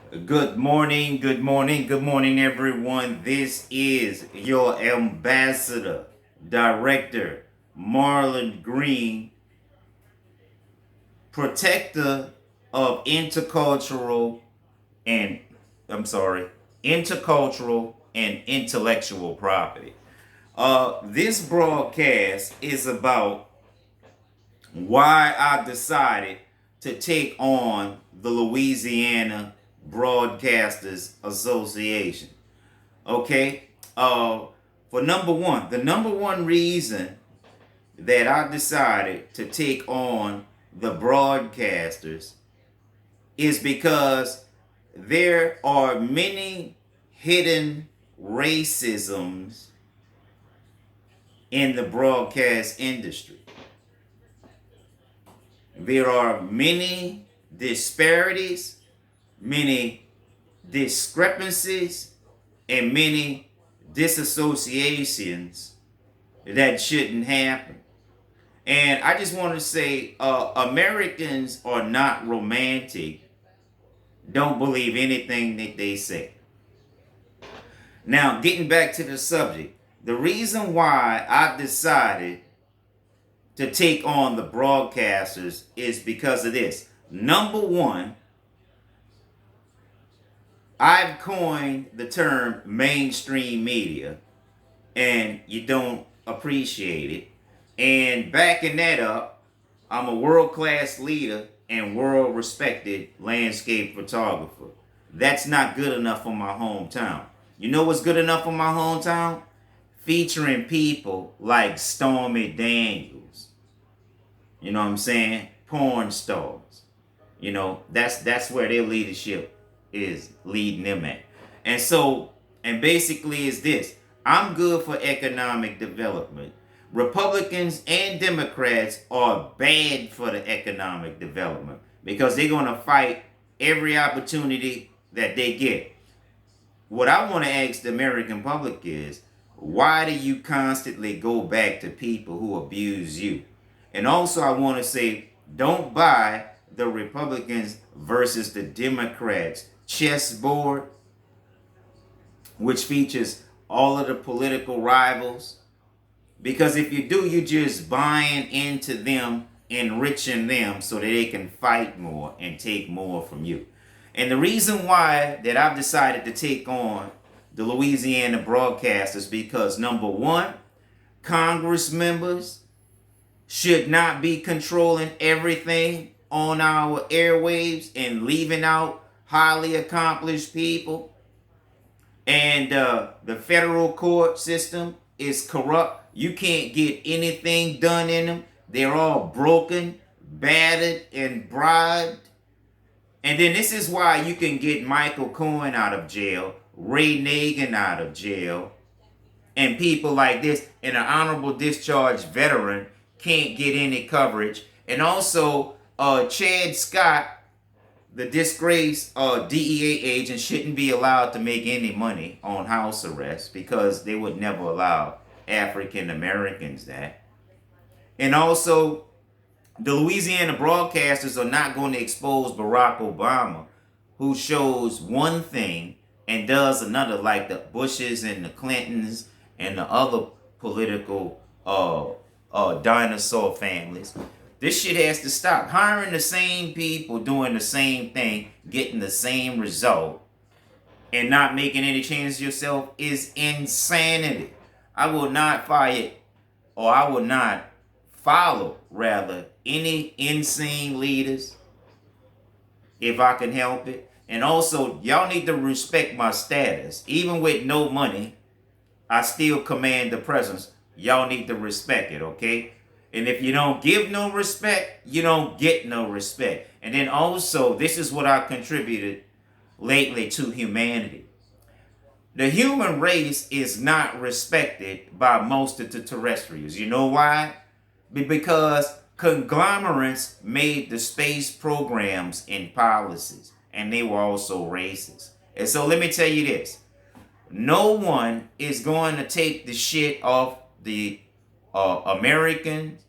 Good morning, good morning, good morning, everyone. This is your ambassador, director, Marlon Green, protector of and intercultural and intellectual property. This broadcast is about why I decided to take on the Louisiana Broadcasters Association. Okay. For number one, the number one reason that I decided to take on the broadcasters is because there are many hidden racisms in the broadcast industry. There are many disparities, many discrepancies, and many disassociations that shouldn't happen. And I just want to say Americans are not romantic. Don't believe anything that they say. Now, getting back to the subject, the reason why I decided to take on the broadcasters is because of this. Number one, I've coined the term mainstream media, and you don't appreciate it. And backing that up, I'm a world class leader and world respected landscape photographer. That's not good enough for my hometown. You know what's good enough for my hometown? Featuring people like Stormy Daniels. You know what I'm saying? Porn stars. That's where their leadership is leading them at. And basically is this. I'm good for economic development. Republicans and Democrats are bad for the economic development because they're going to fight every opportunity that they get. What I want to ask the American public is, why do you constantly go back to people who abuse you? And also, I want to say, don't buy the Republicans versus the Democrats chessboard, which features all of the political rivals. Because if you do, you're just buying into them, enriching them so that they can fight more and take more from you. And the reason why that I've decided to take on the Louisiana broadcasters because number one, Congress members should not be controlling everything on our airwaves and leaving out highly accomplished people. And the federal court system is corrupt. You can't get anything done in them. They're all broken, battered, and bribed. And then this is why you can get Michael Cohen out of jail, Ray Nagin out of jail, and people like this, and an honorable discharge veteran can't get any coverage. And also, Chad Scott, the disgraced DEA agent, shouldn't be allowed to make any money on house arrest because they would never allow African Americans that. And also, the Louisiana broadcasters are not going to expose Barack Obama, who shows one thing and does another, like the Bushes and the Clintons and the other political dinosaur families. This shit has to stop. Hiring the same people, doing the same thing, getting the same result, and not making any changes yourself is insanity. I will not fire, or I will not follow, rather, any insane leaders if I can help it. And also, y'all need to respect my status. Even with no money, I still command the presence. Y'all need to respect it, okay? And if you don't give no respect, you don't get no respect. And then also, this is what I contributed lately to humanity. The human race is not respected by most of the terrestrials. You know why? Because conglomerates made the space programs and policies, and they were also racist. And so let me tell you this. No one is going to take the shit off the American,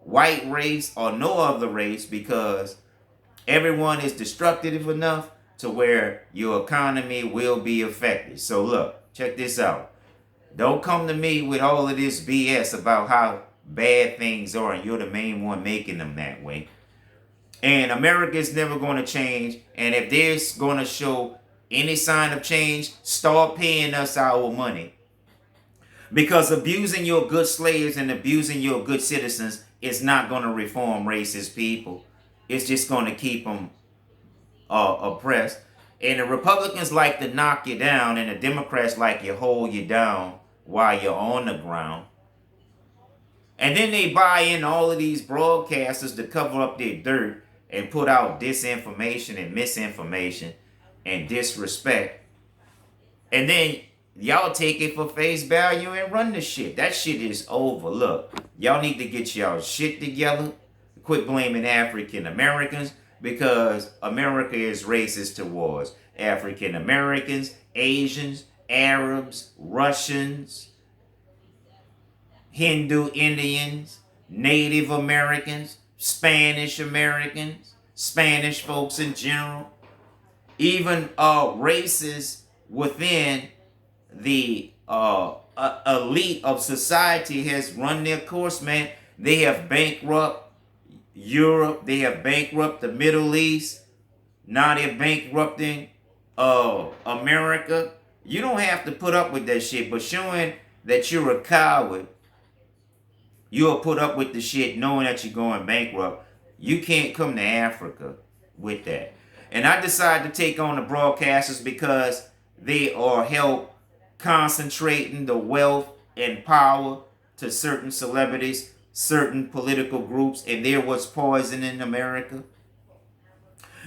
white race, or no other race because everyone is destructive enough to where your economy will be affected. So look, check this out. Don't come to me with all of this BS about how bad things are and you're the main one making them that way. And America is never going to change. And if there's going to show any sign of change, start paying us our money. Because abusing your good slaves and abusing your good citizens is not going to reform racist people. It's just going to keep them oppressed. And the Republicans like to knock you down, and the Democrats like to hold you down while you're on the ground. And then they buy in all of these broadcasters to cover up their dirt and put out disinformation and misinformation and disrespect. And then y'all take it for face value and run the shit. That shit is over. Look, y'all need to get y'all shit together. Quit blaming African Americans, because America is racist towards African Americans, Asians, Arabs, Russians, Hindu Indians, Native Americans, Spanish Americans, Spanish folks in general, even races within the elite of society has run their course, man. They have bankrupt Europe, they have bankrupted the Middle East, now they're bankrupting America. You don't have to put up with that shit, but showing that you're a coward, you'll put up with the shit knowing that you're going bankrupt. You can't come to Africa with that. And I decided to take on the broadcasters because they are help concentrating the wealth and power to certain celebrities, certain political groups, and there was poison in America.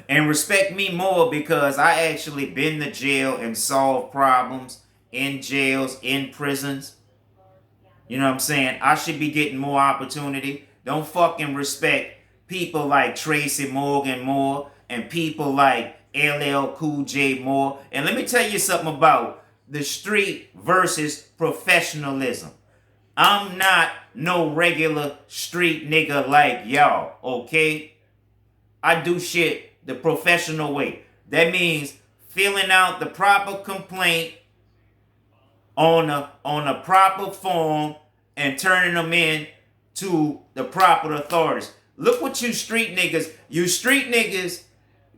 And respect me more because I actually been to jail and solved problems in jails, in prisons. You know what I'm saying? I should be getting more opportunity. Don't fucking respect people like Tracy Morgan Moore and people like LL Cool J Moore. And let me tell you something about the street versus professionalism. I'm not no regular street nigga like y'all, okay? I do shit the professional way. That means filling out the proper complaint on a proper form and turning them in to the proper authorities. Look what you street niggas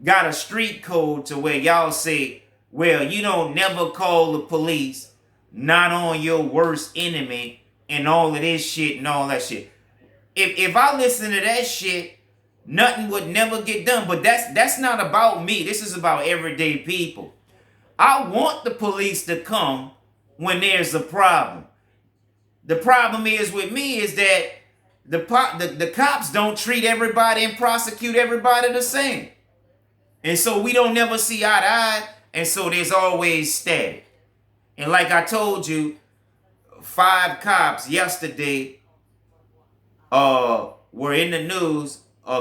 got a street code to where y'all say, well, you don't never call the police, not on your worst enemy, and all of this shit and all that shit. If I listen to that shit, nothing would never get done. But that's not about me. This is about everyday people. I want the police to come when there's a problem. The problem is with me is that the cops don't treat everybody and prosecute everybody the same. And so we don't never see eye to eye, and so there's always static. And like I told you, 5 cops yesterday were in the news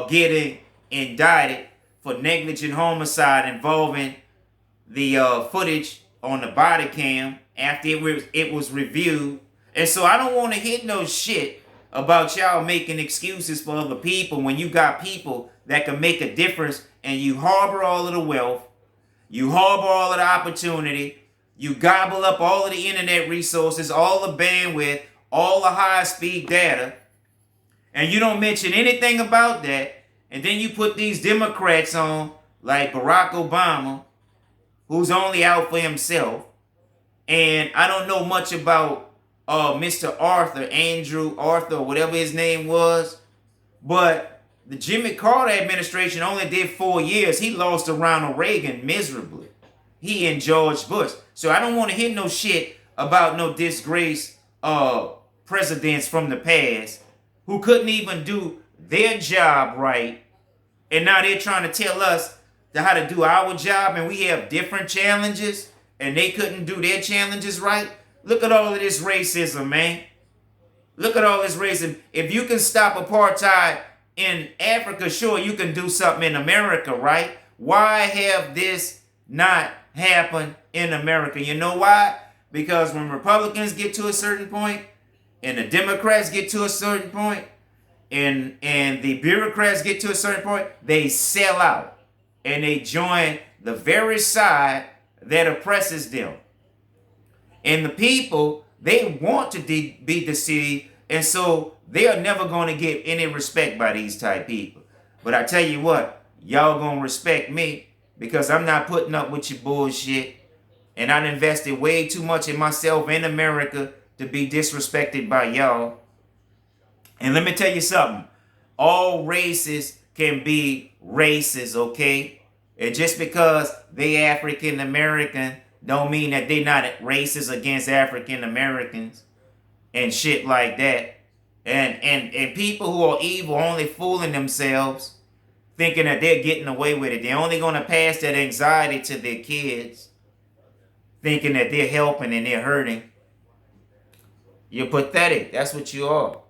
getting indicted for negligent homicide involving the footage on the body cam after it was reviewed. And so I don't want to hear no shit about y'all making excuses for other people when you got people that can make a difference, and you harbor all of the wealth, you harbor all of the opportunity, you gobble up all of the internet resources, all the bandwidth, all the high-speed data, and you don't mention anything about that. And then you put these Democrats on, like Barack Obama, who's only out for himself. And I don't know much about Mr. Andrew Arthur, whatever his name was. But the Jimmy Carter administration only did 4 years. He lost to Ronald Reagan miserably. He and George Bush. So I don't want to hear no shit about no disgraced presidents from the past who couldn't even do their job right. And now they're trying to tell us how to do our job, and we have different challenges and they couldn't do their challenges right. Look at all of this racism, man. Look at all this racism. If you can stop apartheid in Africa, sure, you can do something in America, right? Why have this not happened in America? You know why? Because when Republicans get to a certain point and the Democrats get to a certain point and the bureaucrats get to a certain point, they sell out and they join the very side that oppresses them. And the people, they want to be deceived, and so they are never going to get any respect by these type people. But I tell you what, y'all going to respect me because I'm not putting up with your bullshit. And I invested way too much in myself in America to be disrespected by y'all. And let me tell you something. All races can be racist, okay? And just because they African American don't mean that they not racist against African Americans and shit like that. And people who are evil only fooling themselves, thinking that they're getting away with it. They're only going to pass that anxiety to their kids, thinking that they're helping and they're hurting. You're pathetic. That's what you are.